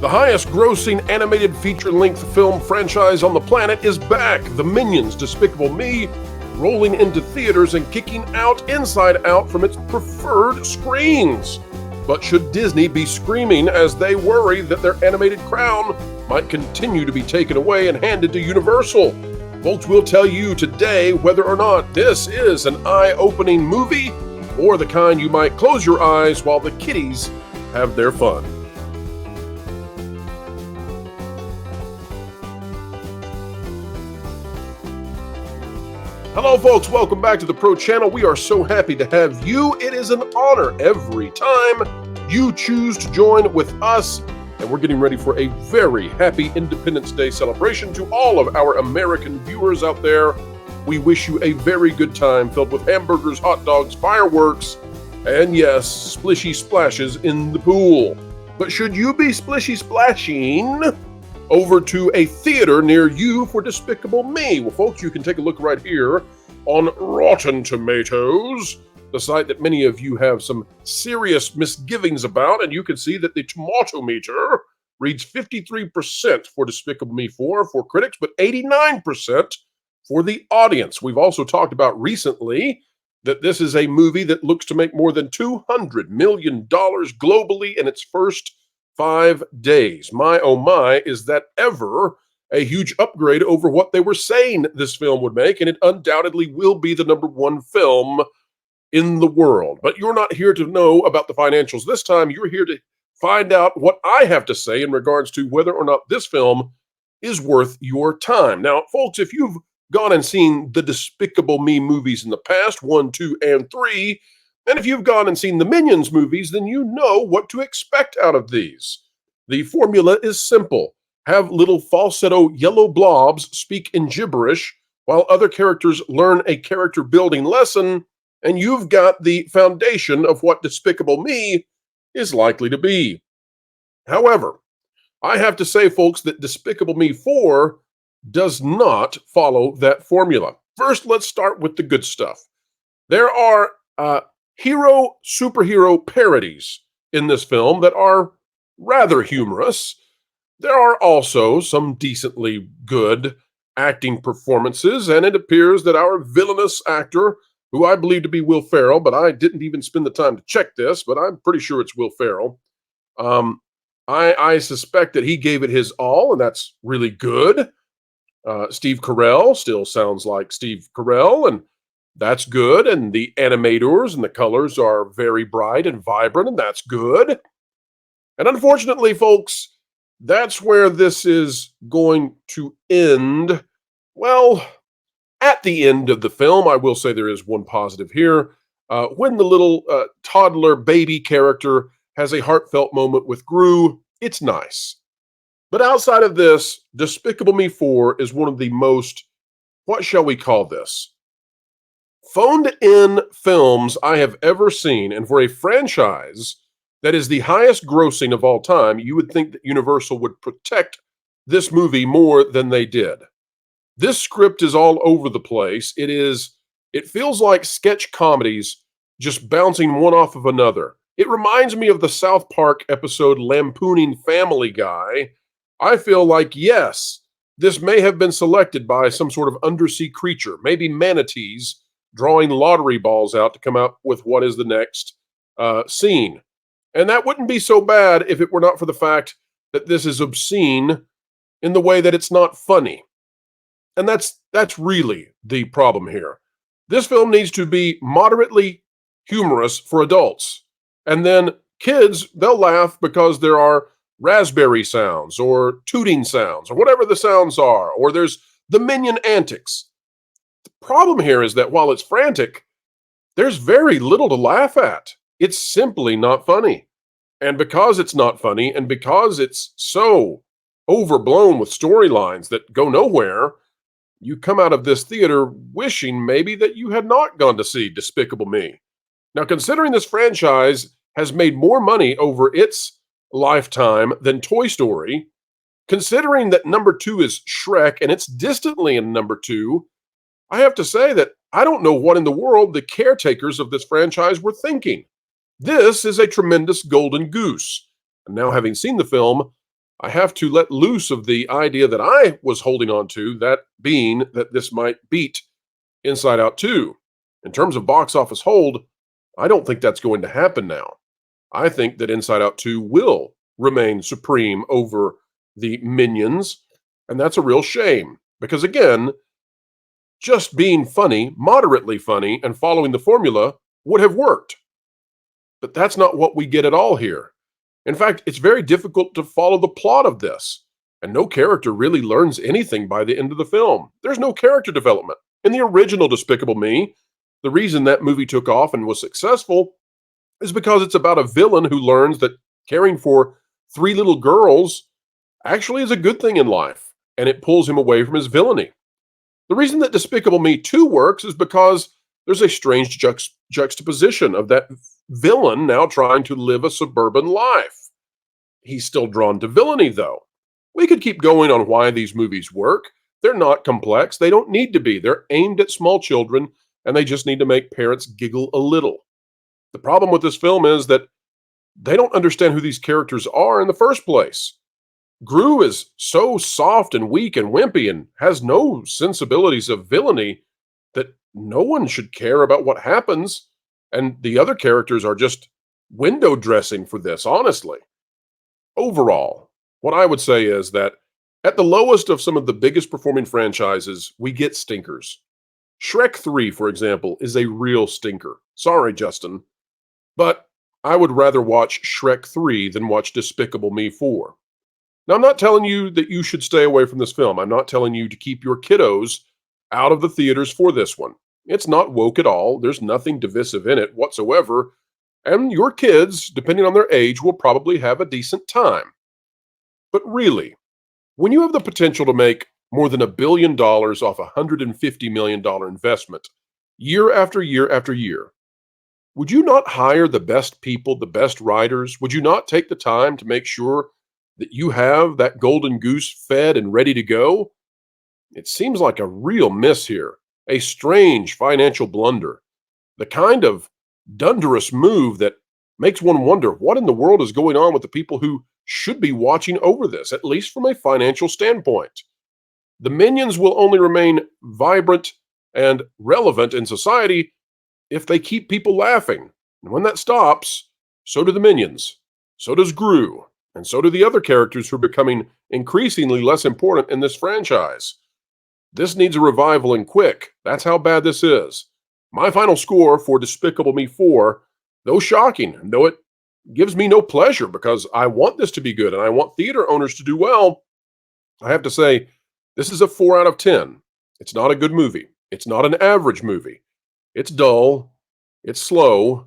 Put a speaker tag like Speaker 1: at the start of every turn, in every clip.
Speaker 1: The highest-grossing animated feature-length film franchise on the planet is back. The Minions Despicable Me rolling into theaters and kicking out Inside Out from its preferred screens. But should Disney be screaming as they worry that their animated crown might continue to be taken away and handed to Universal? Folks, we'll tell you today whether or not this is an eye-opening movie or the kind you might close your eyes while the kiddies have their fun. Hello folks, welcome back to the Pro Channel. We are so happy to have you. It is an honor every time you choose to join with us. And we're getting ready for a very happy Independence Day celebration. To all of our American viewers out there, we wish you a very good time filled with hamburgers, hot dogs, fireworks, and yes, splishy splashes in the pool. But should you be splishy splashing over to a theater near you for Despicable Me? Well, folks, you can take a look right here on Rotten Tomatoes, the site that many of you have some serious misgivings about, and you can see that the tomato meter reads 53% for Despicable Me 4 for critics, but 89% for the audience. We've also talked about recently that this is a movie that looks to make more than $200 million globally in its first 5 days. My, oh my, is that ever a huge upgrade over what they were saying this film would make, and it undoubtedly will be the #1 film in the world. But you're not here to know about the financials this time. You're here to find out what I have to say in regards to whether or not this film is worth your time. Now, folks, if you've gone and seen the Despicable Me movies in the past, 1, 2, and 3, and if you've gone and seen the Minions movies, then you know what to expect out of these. The formula is simple. Have little falsetto yellow blobs speak in gibberish while other characters learn a character-building lesson, and you've got the foundation of what Despicable Me is likely to be. However, I have to say, folks, that Despicable Me 4 does not follow that formula. First, let's start with the good stuff. There are superhero parodies in this film that are rather humorous. There are also some decently good acting performances, and it appears that our villainous actor, who I believe to be Will Ferrell, but I didn't even spend the time to check this, but I'm pretty sure it's Will Ferrell. I suspect that he gave it his all, and that's really good. Steve Carell still sounds like Steve Carell, and that's good. And the animators and the colors are very bright and vibrant, and that's good. And unfortunately, folks, that's where this is going to end. Well, at the end of the film, I will say there is one positive here. When the little toddler baby character has a heartfelt moment with Gru, it's nice. But outside of this, Despicable Me 4 is one of the most, what shall we call this, phoned-in films I have ever seen. And for a franchise that is the highest grossing of all time, you would think that Universal would protect this movie more than they did. This script is all over the place. It feels like sketch comedies just bouncing one off of another. It reminds me of the South Park episode Lampooning Family Guy. I feel like, yes, this may have been selected by some sort of undersea creature, maybe manatees drawing lottery balls out to come out with what is the next scene. And that wouldn't be so bad if it were not for the fact that this is obscene in the way that it's not funny. And that's really the problem here. This film needs to be moderately humorous for adults. And then kids, they'll laugh because there are raspberry sounds or tooting sounds or whatever the sounds are, or there's the minion antics. The problem here is that while it's frantic, there's very little to laugh at. It's simply not funny. And because it's not funny, and because it's so overblown with storylines that go nowhere, you come out of this theater wishing maybe that you had not gone to see Despicable Me. Now, considering this franchise has made more money over its lifetime than Toy Story, considering that #2 is Shrek and it's distantly in #2, I have to say that I don't know what in the world the caretakers of this franchise were thinking. This is a tremendous golden goose. And now, having seen the film, I have to let loose of the idea that I was holding on to, that being that this might beat Inside Out 2. In terms of box office hold, I don't think that's going to happen now. I think that Inside Out 2 will remain supreme over the Minions, and that's a real shame. Because again, just being funny, moderately funny, and following the formula would have worked. But that's not what we get at all here. In fact, it's very difficult to follow the plot of this, and no character really learns anything by the end of the film. There's no character development. In the original Despicable Me, the reason that movie took off and was successful is because it's about a villain who learns that caring for 3 little girls actually is a good thing in life, and it pulls him away from his villainy. The reason that Despicable Me 2 works is because there's a strange juxtaposition of that villain now trying to live a suburban life. He's still drawn to villainy, though. We could keep going on why these movies work. They're not complex. They don't need to be. They're aimed at small children, and they just need to make parents giggle a little. The problem with this film is that they don't understand who these characters are in the first place. Gru is so soft and weak and wimpy and has no sensibilities of villainy that no one should care about what happens, and the other characters are just window dressing for this, honestly. Overall, what I would say is that at the lowest of some of the biggest performing franchises, we get stinkers. Shrek 3, for example, is a real stinker. Sorry, Justin. But I would rather watch Shrek 3 than watch Despicable Me 4. Now, I'm not telling you that you should stay away from this film. I'm not telling you to keep your kiddos out of the theaters for this one. It's not woke at all. There's nothing divisive in it whatsoever. And your kids, depending on their age, will probably have a decent time. But really, when you have the potential to make more than $1 billion off a $150 million investment, year after year after year, would you not hire the best people, the best writers? Would you not take the time to make sure that you have that golden goose fed and ready to go? It seems like a real miss here, a strange financial blunder, the kind of dunderous move that makes one wonder what in the world is going on with the people who should be watching over this, at least from a financial standpoint. The Minions will only remain vibrant and relevant in society if they keep people laughing. And when that stops, so do the Minions, so does Gru, and so do the other characters who are becoming increasingly less important in this franchise. This needs a revival and quick. That's how bad this is. My final score for Despicable Me 4, though shocking, and though it gives me no pleasure because I want this to be good and I want theater owners to do well, I have to say this is a 4 out of 10. It's not a good movie. It's not an average movie. It's dull. It's slow.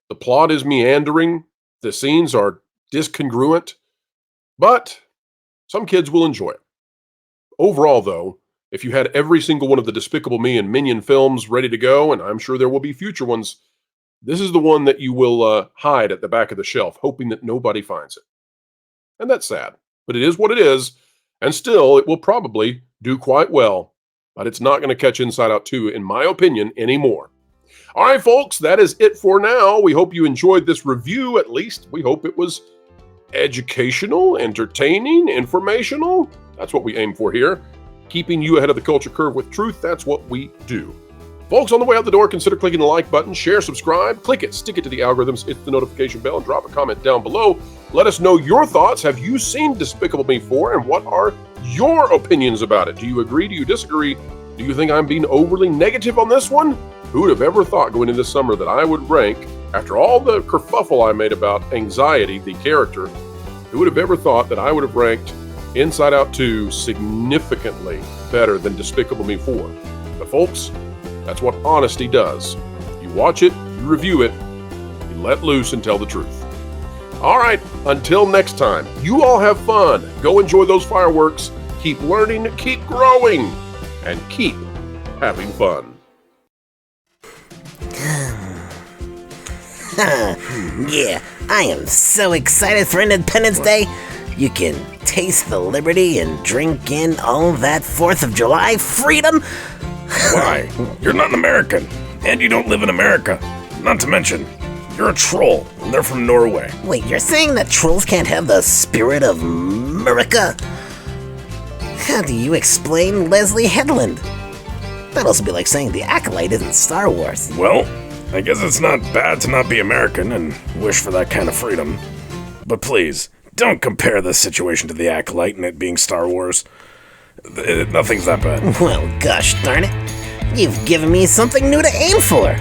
Speaker 1: The plot is meandering. The scenes are discongruent. But some kids will enjoy it. Overall, though, if you had every single one of the Despicable Me and Minion films ready to go, and I'm sure there will be future ones, this is the one that you will hide at the back of the shelf, hoping that nobody finds it. And that's sad, but it is what it is, and still, it will probably do quite well, but it's not going to catch Inside Out 2, in my opinion, anymore. All right, folks, that is it for now. We hope you enjoyed this review, at least. We hope it was educational, entertaining, informational. That's what we aim for here. Keeping you ahead of the culture curve with truth, that's what we do. Folks, on the way out the door, consider clicking the like button, share, subscribe, click it, stick it to the algorithms, hit the notification bell, and drop a comment down below. Let us know your thoughts. Have you seen Despicable Me 4, and what are your opinions about it? Do you agree? Do you disagree? Do you think I'm being overly negative on this one? Who would have ever thought going into this summer that I would rank, after all the kerfuffle I made about Anxiety, the character, who would have ever thought that I would have ranked Inside Out 2 significantly better than Despicable Me 4? But folks, that's what honesty does. You watch it, you review it, you let loose and tell the truth. All right, until next time, you all have fun. Go enjoy those fireworks. Keep learning, keep growing, and keep having fun.
Speaker 2: Yeah, I am so excited for Independence Day. You can taste the liberty and drink in all that 4th of July freedom.
Speaker 3: Why? You're not an American, and you don't live in America. Not to mention, you're a troll, and they're from Norway.
Speaker 2: Wait, you're saying that trolls can't have the spirit of America. How do you explain Leslie Headland? That'd also be like saying the Acolyte isn't Star Wars.
Speaker 3: Well, I guess it's not bad to not be American and wish for that kind of freedom. But please, don't compare this situation to the Acolyte and it being Star Wars. Nothing's that bad.
Speaker 2: Well, gosh darn it. You've given me something new to aim for.